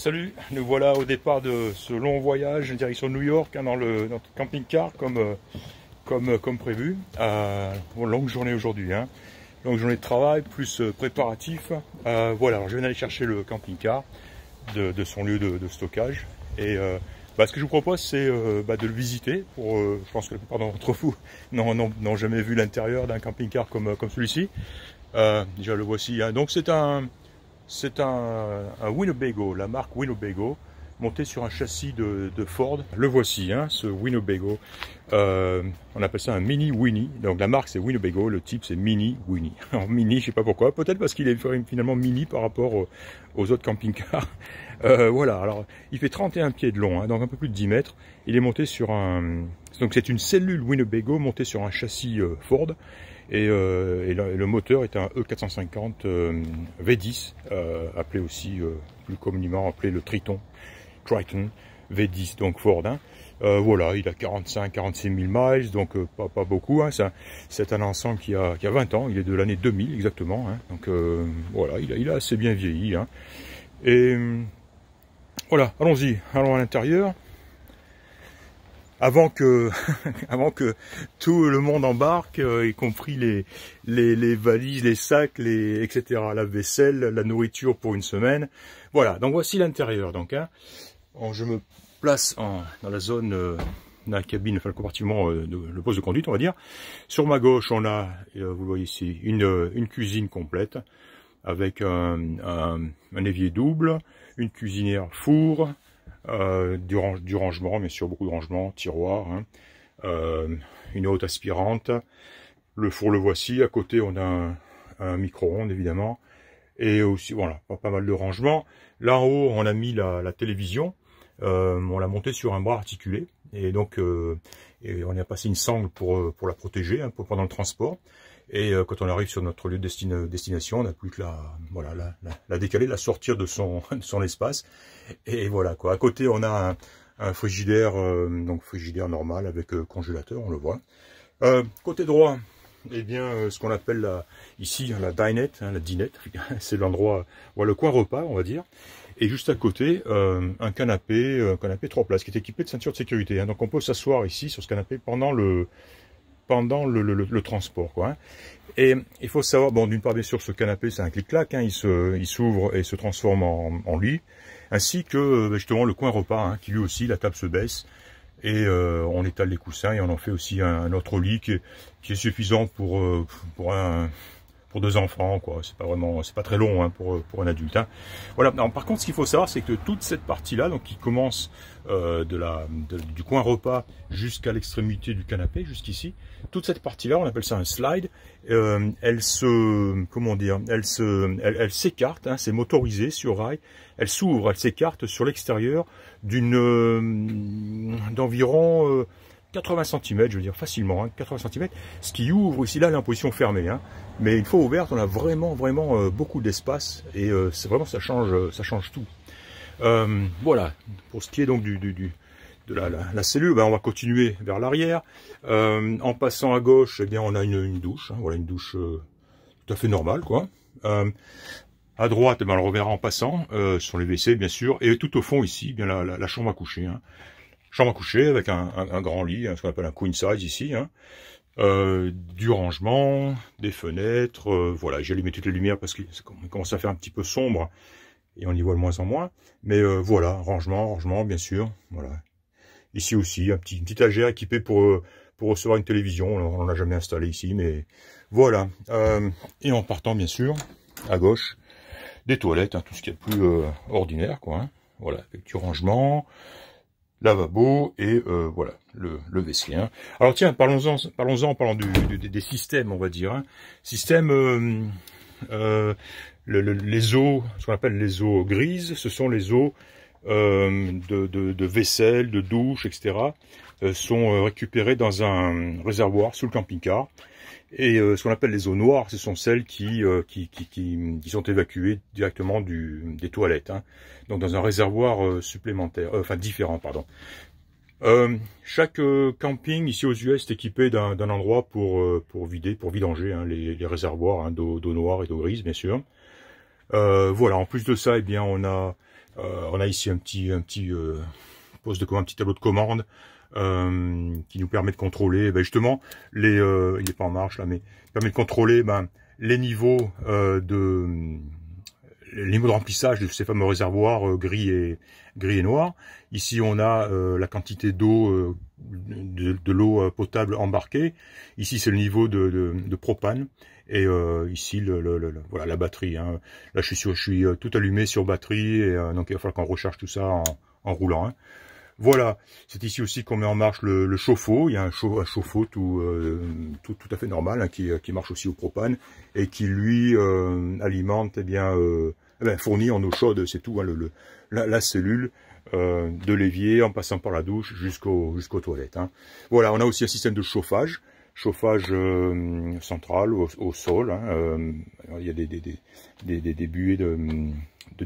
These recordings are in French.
salut, nous voilà au départ de ce long voyage en direction de New York dans notre camping-car comme prévu. Longue journée aujourd'hui, longue journée de travail plus préparatif. Voilà, alors je viens d'aller chercher le camping-car de son lieu de stockage et ce que je vous propose c'est de le visiter. Je pense que la plupart d'entre vous n'ont jamais vu l'intérieur d'un camping-car comme celui-ci. Déjà le voici, donc c'est un Winnebago, la marque Winnebago, monté sur un châssis de Ford. Le voici, ce Winnebago. On appelle ça un Mini Winnie. Donc la marque c'est Winnebago, le type c'est Mini Winnie. Alors Mini, je sais pas pourquoi, peut-être parce qu'il est finalement mini par rapport aux autres camping-cars. Voilà, alors il fait 31 pieds de long, donc un peu plus de 10 mètres. Il est monté sur donc c'est une cellule Winnebago montée sur un châssis Ford. Et le moteur est un E450 V10, appelé aussi plus communément appelé le Triton V10, donc Ford. Voilà, il a 45-46 000 miles, donc pas beaucoup. C'est un ensemble qui a 20 ans, il est de l'année 2000 exactement. Donc voilà, il a assez bien vieilli. Et voilà, allons-y, allons à l'intérieur. Avant que tout le monde embarque, y compris les valises, les sacs, etc., la vaisselle, la nourriture pour une semaine. Voilà, donc voici l'intérieur. Donc, je me place dans la zone de la cabine, enfin le compartiment, le poste de conduite, on va dire. Sur ma gauche, on a, vous le voyez ici, une cuisine complète avec un évier double, une cuisinière four. Du rangement, bien sûr, beaucoup de rangement, tiroirs, une haute aspirante, le four le voici, à côté on a un micro-ondes évidemment, et aussi voilà, pas mal de rangement. Là en haut on a mis la télévision, on l'a montée sur un bras articulé, et donc et on y a passé une sangle pour la protéger pendant le transport. Et quand on arrive sur notre lieu de destination, on n'a plus que la décaler, la sortir de son espace. Et voilà quoi. À côté, on a un frigidaire, donc frigidaire normal avec congélateur, on le voit. Côté droit, eh bien, ce qu'on appelle ici la dinette, la dinette, c'est l'endroit, le coin repas, on va dire. Et juste à côté, un canapé 3 places qui est équipé de ceinture de sécurité. Donc on peut s'asseoir ici sur ce canapé pendant le transport, quoi. Et il faut savoir, bon, d'une part, bien sûr, ce canapé, c'est un clic-clac, il s'ouvre et se transforme en lit, ainsi que, justement, le coin repas, qui lui aussi, la table se baisse, et on étale les coussins, et on en fait aussi un autre lit qui est suffisant pour 2 enfants, quoi. C'est pas très long, pour un adulte, Voilà. Alors, par contre, ce qu'il faut savoir, c'est que toute cette partie-là, donc qui commence du coin repas jusqu'à l'extrémité du canapé, jusqu'ici, toute cette partie-là, on appelle ça un slide. Elle s'écarte, c'est motorisé sur rail. Elle s'ouvre, elle s'écarte sur l'extérieur d'environ 80 cm, je veux dire facilement, 80 cm, ce qui ouvre ici, là, elle est en position fermée, mais une fois ouverte, on a vraiment beaucoup d'espace, et c'est vraiment, ça change tout. Voilà, pour ce qui est donc de la cellule, on va continuer vers l'arrière. En passant à gauche, eh bien, on a une douche, voilà, une douche tout à fait normale, quoi. À droite, on le reverra en passant, sur les WC, bien sûr, et tout au fond ici, eh bien la chambre à coucher, chambre à coucher avec un grand lit, ce qu'on appelle un queen size ici, du rangement, des fenêtres, voilà, j'ai allumé toutes les lumières parce que ça commence à faire un petit peu sombre et on y voit de moins en moins, mais voilà, rangement, bien sûr, voilà. Ici aussi, une petite étagère équipée pour recevoir une télévision, on l'a jamais installé ici, mais voilà. Et en partant, bien sûr, à gauche, des toilettes, tout ce qui est plus ordinaire, quoi, voilà, avec du rangement, lavabo et voilà le WC. Alors tiens, parlons-en en parlant des systèmes, on va dire. Système, les eaux, ce qu'on appelle les eaux grises, ce sont les eaux de vaisselle, de douche, etc. Sont récupérées dans un réservoir sous le camping-car. Et ce qu'on appelle les eaux noires, ce sont celles qui sont évacuées directement des toilettes, donc dans un réservoir supplémentaire, différent, pardon. Chaque camping ici aux US est équipé d'un endroit pour vidanger les réservoirs d'eau noire et d'eau grise, bien sûr. Voilà, en plus de ça, eh bien, on a On a ici un petit poste de commande, un petit tableau de commande qui nous permet de contrôler justement il n'est pas en marche là, mais permet de contrôler les niveaux de remplissage de ces fameux réservoirs gris et noir. Ici on a la quantité d'eau de l'eau potable embarquée. Ici c'est le niveau de propane. Et ici voilà la batterie. Hein. Là je suis tout allumé sur batterie et donc il va falloir qu'on recharge tout ça en roulant. Hein. Voilà, c'est ici aussi qu'on met en marche le chauffe-eau. Il y a un chauffe-eau tout à fait normal hein, qui marche aussi au propane et qui lui alimente fournit en eau chaude, c'est tout, hein, la cellule de l'évier en passant par la douche jusqu'aux toilettes. Hein. Voilà, on a aussi un système de chauffage central au sol. Hein, il y a des buées de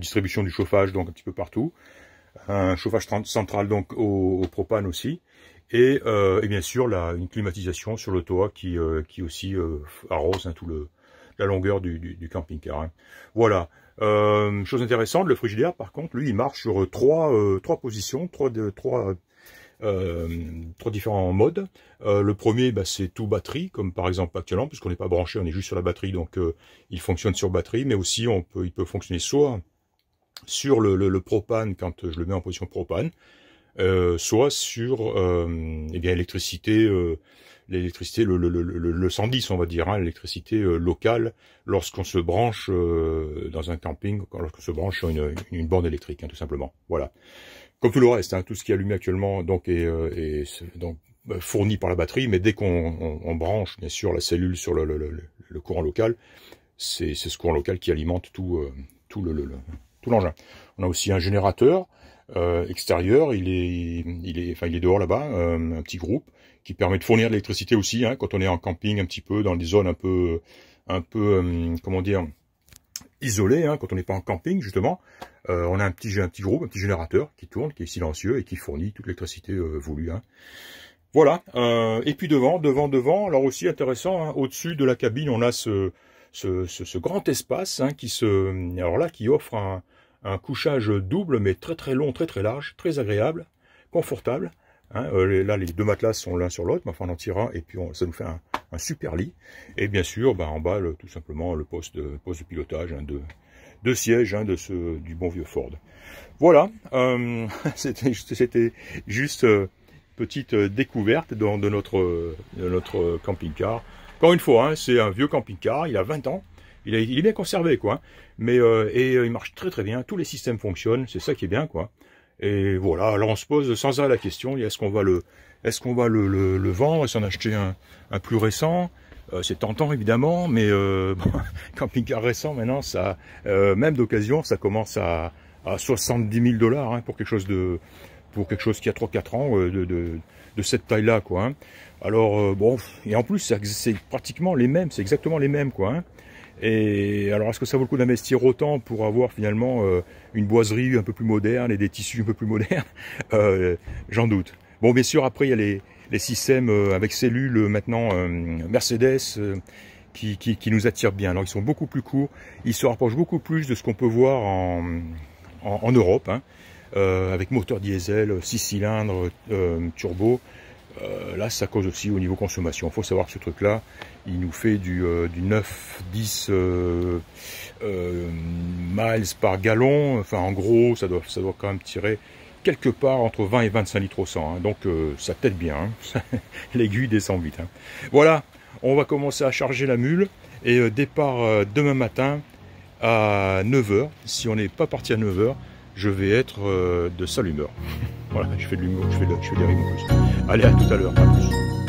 distribution du chauffage donc un petit peu partout. Un chauffage central donc au propane aussi, et bien sûr une climatisation sur le toit qui aussi arrose hein, la longueur du camping-car. Hein. Voilà. Chose intéressante, le frigidaire par contre, lui, il marche sur trois positions, trois différents modes. Le premier, c'est tout batterie, comme par exemple actuellement, puisqu'on n'est pas branché, on est juste sur la batterie, donc il fonctionne sur batterie, mais aussi il peut fonctionner soit sur le propane quand je le mets en position propane, soit sur l'électricité, le 110 on va dire, hein, l'électricité locale lorsqu'on se branche dans un camping, lorsqu'on se branche sur une borne électrique, hein, tout simplement. Voilà. Comme tout le reste, hein, tout ce qui est allumé actuellement donc est donc fourni par la batterie, mais dès qu'on branche bien sûr la cellule sur le courant local, c'est ce courant local qui alimente tout l'engin. On a aussi un générateur extérieur, il est dehors là-bas, un petit groupe qui permet de fournir de l'électricité aussi, hein, quand on est en camping un petit peu dans des zones un peu comment dire, isolées, hein, quand on n'est pas en camping justement. On a un petit groupe, un petit générateur qui tourne, qui est silencieux et qui fournit toute l'électricité voulue. Hein. Voilà. Et puis devant, alors aussi intéressant, hein, au-dessus de la cabine, on a ce grand espace hein, qui offre un couchage double, mais très long, très large, très agréable, confortable. Hein. Là, les deux matelas sont l'un sur l'autre, mais enfin on en tire un, et puis ça nous fait un super lit. Et bien sûr, en bas, tout simplement, le poste de pilotage, hein, de siège hein, du bon vieux Ford. Voilà, c'était juste petite découverte de notre camping-car. Encore une fois, hein, c'est un vieux camping-car, il a 20 ans, il est bien conservé, quoi. Mais il marche très bien, tous les systèmes fonctionnent, c'est ça qui est bien, quoi. Et voilà, alors on se pose sans arrêt la question, est-ce qu'on va le vendre et s'en acheter un plus récent? C'est tentant évidemment, mais camping-car récent maintenant, ça, même d'occasion, ça commence à 70 000 $ hein, pour quelque chose qui a 3-4 ans de cette taille-là, quoi. Hein. Alors bon, et en plus c'est pratiquement les mêmes, c'est exactement les mêmes, quoi. Hein. Et alors est-ce que ça vaut le coup d'investir autant pour avoir finalement une boiserie un peu plus moderne et des tissus un peu plus modernes? J'en doute. Bon, bien sûr, après il y a les systèmes avec cellules maintenant Mercedes qui nous attirent bien. Alors ils sont beaucoup plus courts, ils se rapprochent beaucoup plus de ce qu'on peut voir en Europe, hein, avec moteur diesel, 6 cylindres, turbo. Là, ça cause aussi au niveau consommation. Il faut savoir que ce truc-là, il nous fait du 9-10 miles par gallon. Enfin, en gros, ça doit quand même tirer quelque part entre 20 et 25 litres au 100. Hein. Donc, ça tète bien. Hein. L'aiguille descend vite. Hein. Voilà, on va commencer à charger la mule. Et départ demain matin à 9 h. Si on n'est pas parti à 9 h, je vais être de sale humeur. Voilà, je fais des rimes en plus. Allez, à tout à l'heure, à plus.